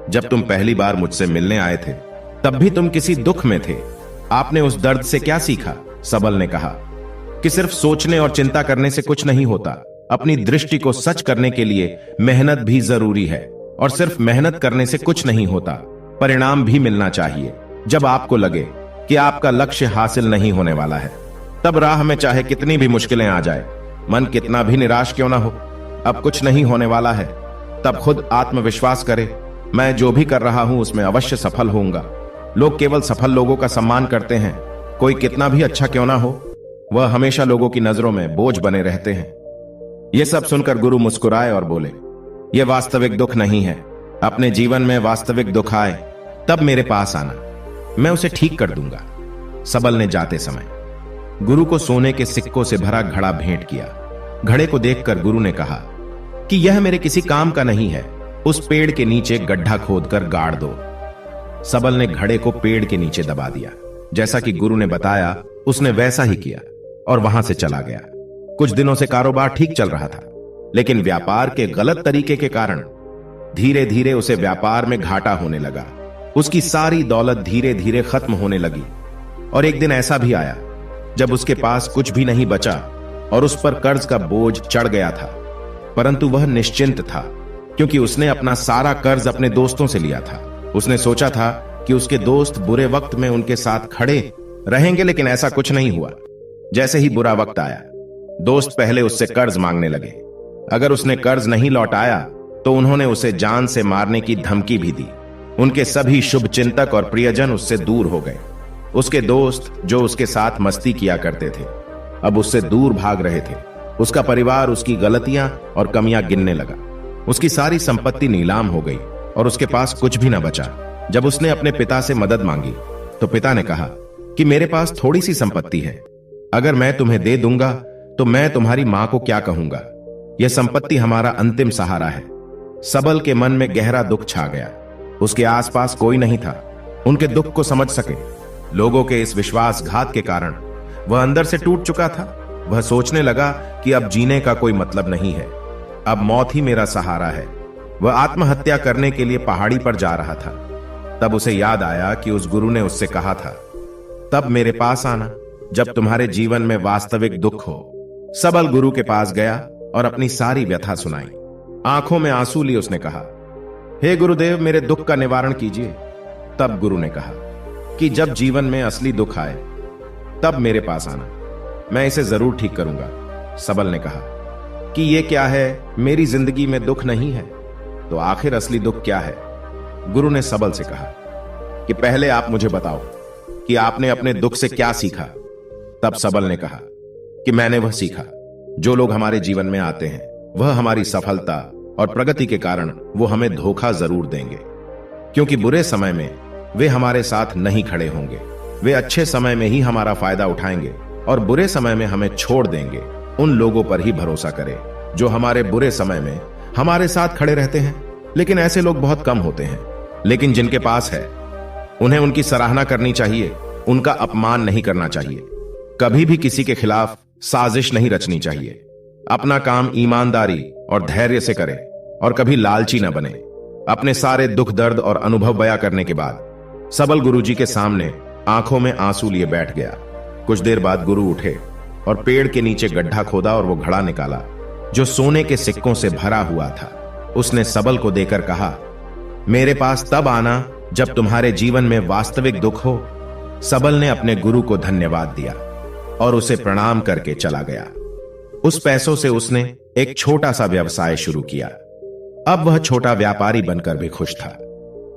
जब तुम पहली बार मुझसे मिलने आए थे तब भी तुम किसी दुख में थे। आपने उस दर्द से क्या सीखा? सबल ने कहा कि सिर्फ सोचने और चिंता करने से कुछ नहीं होता। अपनी दृष्टि को सच करने के लिए मेहनत भी जरूरी है, और सिर्फ मेहनत करने से कुछ नहीं होता, परिणाम भी मिलना चाहिए। जब आपको लगे कि आपका लक्ष्य हासिल नहीं होने वाला है, तब राह में चाहे कितनी भी मुश्किलें आ जाए, मन कितना भी निराश क्यों ना हो, अब कुछ नहीं होने वाला है, तब खुद आत्मविश्वास करे, मैं जो भी कर रहा हूं उसमें अवश्य सफल होऊंगा। लोग केवल सफल लोगों का सम्मान करते हैं। कोई कितना भी अच्छा क्यों ना हो, वह हमेशा लोगों की नजरों में बोझ बने रहते हैं। यह सब सुनकर गुरु मुस्कुराए और बोले, यह वास्तविक दुख नहीं है। अपने जीवन में वास्तविक दुख आए तब मेरे पास आना, मैं उसे ठीक कर दूंगा। सबल ने जाते समय गुरु को सोने के सिक्कों से भरा घड़ा भेंट किया। घड़े को देखकर गुरु ने कहा कि यह मेरे किसी काम का नहीं है, उस पेड़ के नीचे गड्ढा खोदकर गाड़ दो। सबल ने घड़े को पेड़ के नीचे दबा दिया। जैसा कि गुरु ने बताया उसने वैसा ही किया और वहां से चला गया। कुछ दिनों से कारोबार ठीक चल रहा था, लेकिन व्यापार के गलत तरीके के कारण धीरे धीरे उसे व्यापार में घाटा होने लगा। उसकी सारी दौलत धीरे धीरे खत्म होने लगी, और एक दिन ऐसा भी आया जब उसके पास कुछ भी नहीं बचा और उस पर कर्ज का बोझ चढ़ गया था। परंतु वह निश्चिंत था, क्योंकि उसने अपना सारा कर्ज अपने दोस्तों से लिया था। उसने सोचा था कि उसके दोस्त बुरे वक्त में उनके साथ खड़े रहेंगे, लेकिन ऐसा कुछ नहीं हुआ। जैसे ही बुरा वक्त आया, दोस्त पहले उससे कर्ज मांगने लगे। अगर उसने कर्ज नहीं लौटाया तो उन्होंने उसे जान से मारने की धमकी भी दी। उनके सभी शुभ चिंतक और प्रियजन उससे दूर हो गए। उसके दोस्त जो उसके साथ मस्ती किया करते थे, अब उससे दूर भाग रहे थे। उसका परिवार उसकी गलतियां और कमियां गिनने लगा। उसकी सारी संपत्ति नीलाम हो गई और उसके पास कुछ भी न बचा। जब उसने अपने पिता से मदद मांगी तो पिता ने कहा कि मेरे पास थोड़ी सी संपत्ति है, अगर मैं तुम्हें दे दूंगा तो मैं तुम्हारी मां को क्या कहूंगा? यह संपत्ति हमारा अंतिम सहारा है। सबल के मन में गहरा दुख छा गया। उसके आसपास कोई नहीं था उनके दुख को समझ सके। लोगों के इस विश्वासघात के कारण वह अंदर से टूट चुका था। वह सोचने लगा कि अब जीने का कोई मतलब नहीं है, अब मौत ही मेरा सहारा है। वह आत्महत्या करने के लिए पहाड़ी पर जा रहा था। तब उसे याद आया कि उस गुरु ने उससे कहा था, तब मेरे पास आना जब तुम्हारे जीवन में वास्तविक दुख हो। सबल गुरु के पास गया और अपनी सारी व्यथा सुनाई। आंखों में आंसू लिए उसने कहा, हे गुरुदेव, मेरे दुख का निवारण कीजिए। तब गुरु ने कहा कि जब जीवन में असली दुख आए तब मेरे पास आना, मैं इसे जरूर ठीक करूंगा। सबल ने कहा कि यह क्या है, मेरी जिंदगी में दुख नहीं है तो आखिर असली दुख क्या है? गुरु ने सबल से कहा कि पहले आप मुझे बताओ कि आपने अपने दुख से क्या सीखा। तब सबल ने कहा कि मैंने वह सीखा, जो लोग हमारे जीवन में आते हैं वह हमारी सफलता और प्रगति के कारण वो हमें धोखा जरूर देंगे, क्योंकि बुरे समय में वे हमारे साथ नहीं खड़े होंगे। वे अच्छे समय में ही हमारा फायदा उठाएंगे और बुरे समय में हमें छोड़ देंगे। उन लोगों पर ही भरोसा करें जो हमारे बुरे समय में हमारे साथ खड़े रहते हैं। लेकिन ऐसे लोग बहुत कम होते हैं, लेकिन जिनके पास है उन्हें उनकी सराहना करनी चाहिए, उनका अपमान नहीं करना चाहिए। कभी भी किसी के खिलाफ साजिश नहीं रचनी चाहिए। अपना काम ईमानदारी और धैर्य से करें और कभी लालची न बने। अपने सारे दुख दर्द और अनुभव बयां करने के बाद सबल गुरुजी के सामने आंखों में आंसू लिए बैठ गया। कुछ देर बाद गुरु उठे और पेड़ के नीचे गड्ढा खोदा और वो घड़ा निकाला जो सोने के सिक्कों से भरा हुआ था। उसने सबल को देकर कहा, मेरे पास तब आना जब तुम्हारे जीवन में वास्तविक दुख हो। सबल ने अपने गुरु को धन्यवाद दिया और उसे प्रणाम करके चला गया। उस पैसों से उसने एक छोटा सा व्यवसाय शुरू किया। अब वह छोटा व्यापारी बनकर भी खुश था।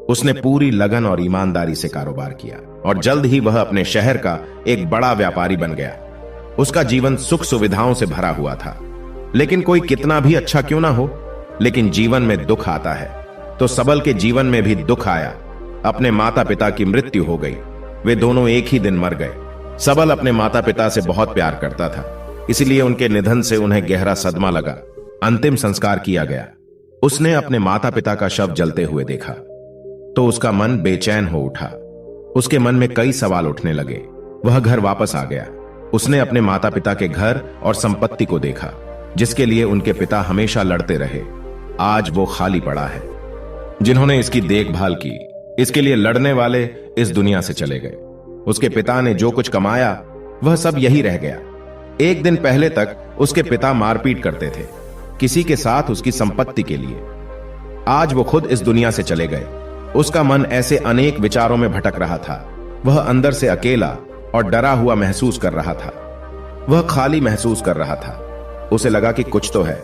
उसने पूरी लगन और ईमानदारी से कारोबार किया और जल्द ही वह अपने शहर का एक बड़ा व्यापारी बन गया। उसका जीवन सुख सुविधाओं से भरा हुआ था। लेकिन कोई कितना भी अच्छा क्यों ना हो, लेकिन जीवन में दुख आता है। तो सबल के जीवन में भी दुख आया। अपने माता पिता की मृत्यु हो गई। वे दोनों एक ही दिन मर गए। सबल अपने माता पिता से बहुत प्यार करता था, इसलिए उनके निधन से उन्हें गहरा सदमा लगा। अंतिम संस्कार किया गया। उसने अपने माता पिता का शव जलते हुए देखा तो उसका मन बेचैन हो उठा। उसके मन में कई सवाल उठने लगे। वह घर वापस आ गया। उसने अपने माता पिता के घर और संपत्ति को देखा, जिसके लिए उनके पिता हमेशा लड़ते रहे। आज वो खाली पड़ा है। जिन्होंने इसकी देखभाल की, इसके लिए लड़ने वाले इस दुनिया से चले गए। उसके पिता ने जो कुछ कमाया वह सब यही रह गया। एक दिन पहले तक उसके पिता मारपीट करते थे किसी के साथ उसकी संपत्ति के लिए। आज वो खुद इस दुनिया से चले गए। उसका मन ऐसे अनेक विचारों में भटक रहा था। वह अंदर से अकेला और डरा हुआ महसूस कर रहा था। वह खाली महसूस कर रहा था। उसे लगा कि कुछ तो है,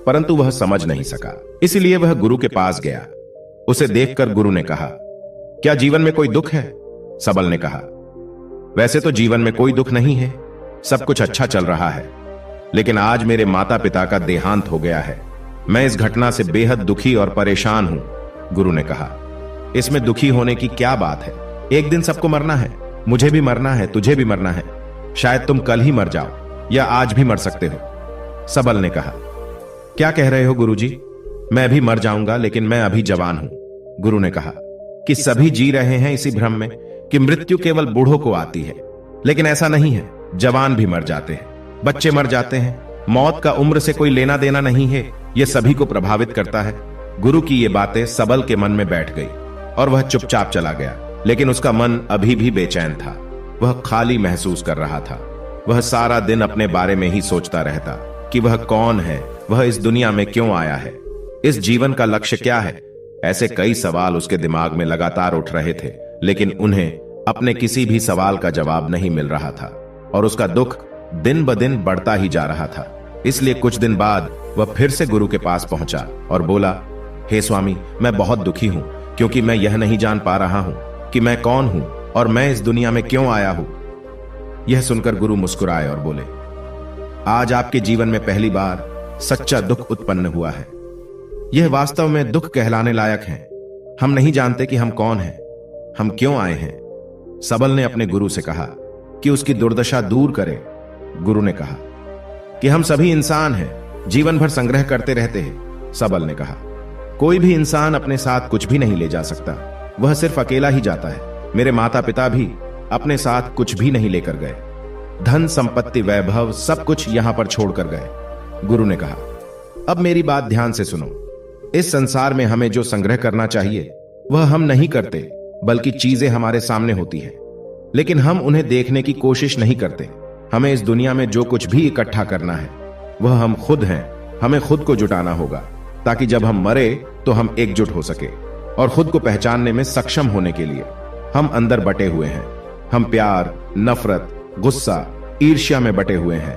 परंतु वह समझ नहीं सका। इसलिए वह गुरु के पास गया। उसे देखकर गुरु ने कहा, क्या जीवन में कोई दुख है? सबल ने कहा, वैसे तो जीवन में कोई दुख नहीं है, सब कुछ अच्छा चल रहा है, लेकिन आज मेरे माता पिता का देहांत हो गया है। मैं इस घटना से बेहद दुखी और परेशान हूं। गुरु ने कहा, इसमें दुखी होने की क्या बात है? एक दिन सबको मरना है, मुझे भी मरना है, तुझे भी मरना है। शायद तुम कल ही मर जाओ या आज भी मर सकते हो। सबल ने कहा, क्या कह रहे हो गुरुजी? मैं भी मर जाऊंगा, लेकिन मैं अभी जवान हूं। गुरु ने कहा कि सभी जी रहे हैं इसी भ्रम में कि मृत्यु केवल बूढ़ों को आती है, लेकिन ऐसा नहीं है। जवान भी मर जाते हैं, बच्चे मर जाते हैं। मौत का उम्र से कोई लेना देना नहीं है, यह सभी को प्रभावित करता है। गुरु की ये बातें सबल के मन में बैठ गई और वह चुपचाप चला गया। लेकिन उसका मन अभी भी बेचैन था। वह खाली महसूस कर रहा था। वह सारा दिन अपने बारे में ही सोचता रहता कि वह कौन है, वह इस दुनिया में क्यों आया है, इस जीवन का लक्ष्य क्या है। ऐसे कई सवाल उसके दिमाग में लगातार उठ रहे थे, लेकिन उन्हें अपने किसी भी सवाल का जवाब नहीं मिल रहा था और उसका दुख दिन ब दिन बढ़ता ही जा रहा था। इसलिए कुछ दिन बाद वह फिर से गुरु के पास पहुंचा और बोला, हे स्वामी, मैं बहुत दुखी हूं, क्योंकि मैं यह नहीं जान पा रहा हूं कि मैं कौन हूं और मैं इस दुनिया में क्यों आया हूं। यह सुनकर गुरु मुस्कुराए और बोले, आज आपके जीवन में पहली बार सच्चा दुख उत्पन्न हुआ है। यह वास्तव में दुख कहलाने लायक है। हम नहीं जानते कि हम कौन हैं, हम क्यों आए हैं। सबल ने अपने गुरु से कहा कि उसकी दुर्दशा दूर करे। गुरु ने कहा कि हम सभी इंसान हैं, जीवन भर संग्रह करते रहते हैं। सबल ने कहा, कोई भी इंसान अपने साथ कुछ भी नहीं ले जा सकता, वह सिर्फ अकेला ही जाता है। मेरे माता पिता भी अपने साथ कुछ भी नहीं लेकर गए। धन संपत्ति वैभव सब कुछ यहां पर छोड़कर गए। गुरु ने कहा, अब मेरी बात ध्यान से सुनो। इस संसार में हमें जो संग्रह करना चाहिए वह हम नहीं करते, बल्कि चीजें हमारे सामने होती हैं, लेकिन हम उन्हें देखने की कोशिश नहीं करते। हमें इस दुनिया में जो कुछ भी इकट्ठा करना है वह हम खुद हैं। हमें खुद को जुटाना होगा ताकि जब हम मरे तो हम एकजुट हो सके और खुद को पहचानने में सक्षम होने के लिए हम अंदर बटे हुए हैं। हम प्यार, नफरत, गुस्सा, ईर्ष्या में बटे हुए हैं।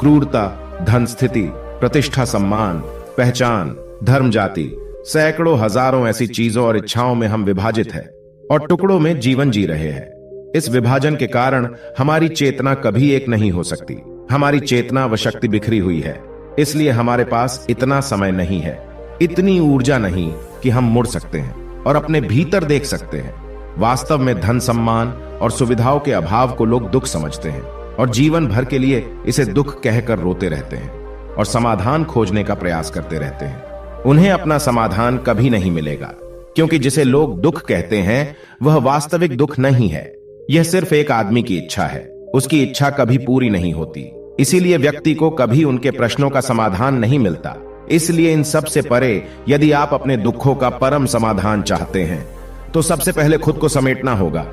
क्रूरता, धन, स्थिति, प्रतिष्ठा, सम्मान, पहचान, धर्म, जाति, सैकड़ों हजारों ऐसी चीजों और इच्छाओं में हम विभाजित हैं और टुकड़ों में जीवन जी रहे हैं। इस विभाजन के कारण हमारी चेतना कभी एक नहीं हो सकती। हमारी चेतना व शक्ति बिखरी हुई है, इसलिए हमारे पास इतना समय नहीं है, इतनी ऊर्जा नहीं कि हम मुड़ सकते हैं और अपने भीतर देख सकते हैं। वास्तव में धन, सम्मान और सुविधाओं के अभाव को लोग दुख समझते हैं और जीवन भर के लिए इसे दुख कहकर रोते रहते हैं और समाधान खोजने का प्रयास करते रहते हैं। उन्हें अपना समाधान कभी नहीं मिलेगा, क्योंकि जिसे लोग दुख कहते हैं वह वास्तविक दुख नहीं है। यह सिर्फ एक आदमी की इच्छा है। उसकी इच्छा कभी पूरी नहीं होती, इसीलिए व्यक्ति को कभी उनके प्रश्नों का समाधान नहीं मिलता। इसलिए इन सब से परे यदि आप अपने दुखों का परम समाधान चाहते हैं तो सबसे पहले खुद को समेटना होगा।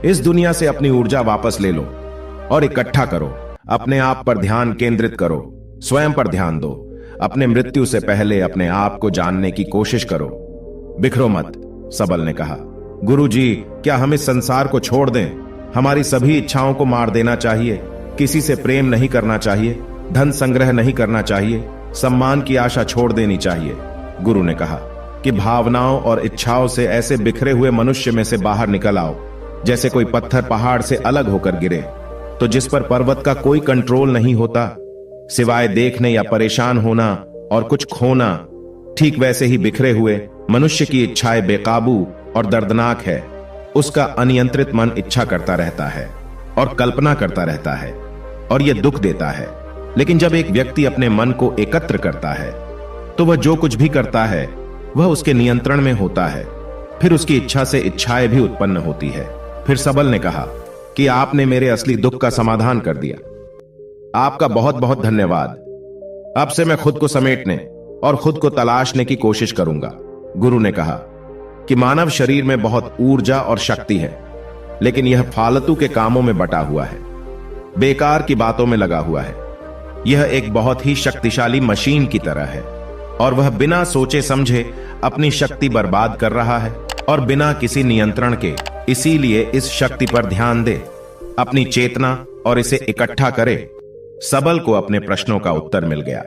इस दुनिया से अपनी ऊर्जा वापस ले लो और इकट्ठा करो। अपने आप पर ध्यान केंद्रित करो, स्वयं पर ध्यान दो। अपने मृत्यु से पहले अपने आप को जानने की कोशिश करो। बिखरो मत, सबल ने कहा। गुरुजी, क्या हम इस संसार को छोड़ दें? हमारी सभी इच्छाओं को मार देना चाहिए। किसी से प्रेम नहीं करना चाहिए, धन संग्रह नहीं करना चाहिए, सम्मान की आशा छोड़ देनी चाहिए। गुरु ने कहा कि भावनाओं और इच्छाओं से ऐसे बिखरे हुए मनुष्य में से बाहर निकल आओ, जैसे कोई पत्थर पहाड़ से अलग होकर गिरे तो जिस पर पर्वत का कोई कंट्रोल नहीं होता सिवाय देखने या परेशान होना और कुछ खोना। ठीक वैसे ही बिखरे हुए मनुष्य की इच्छाएं बेकाबू और दर्दनाक है। उसका अनियंत्रित मन इच्छा करता रहता है और कल्पना करता रहता है और यह दुख देता है। लेकिन जब एक व्यक्ति अपने मन को एकत्र करता है तो वह जो कुछ भी करता है वह उसके नियंत्रण में होता है। फिर उसकी इच्छा से इच्छाएं भी उत्पन्न होती है। फिर सबल ने कहा कि आपने मेरे असली दुख का समाधान कर दिया। आपका बहुत बहुत धन्यवाद। अब से मैं खुद को समेटने और खुद को तलाशने की कोशिश करूंगा। गुरु ने कहा, कि मानव शरीर में बहुत ऊर्जा और शक्ति है, लेकिन यह फालतू के कामों में बटा हुआ है, बेकार की बातों में लगा हुआ है। यह एक बहुत ही शक्तिशाली मशीन की तरह है और वह बिना सोचे समझे अपनी शक्ति बर्बाद कर रहा है और बिना किसी नियंत्रण के। इसीलिए इस शक्ति पर ध्यान दे, अपनी चेतना और इसे इकट्ठा करे। सबल को अपने प्रश्नों का उत्तर मिल गया।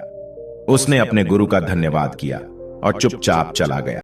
उसने अपने गुरु का धन्यवाद किया और चुपचाप चला गया।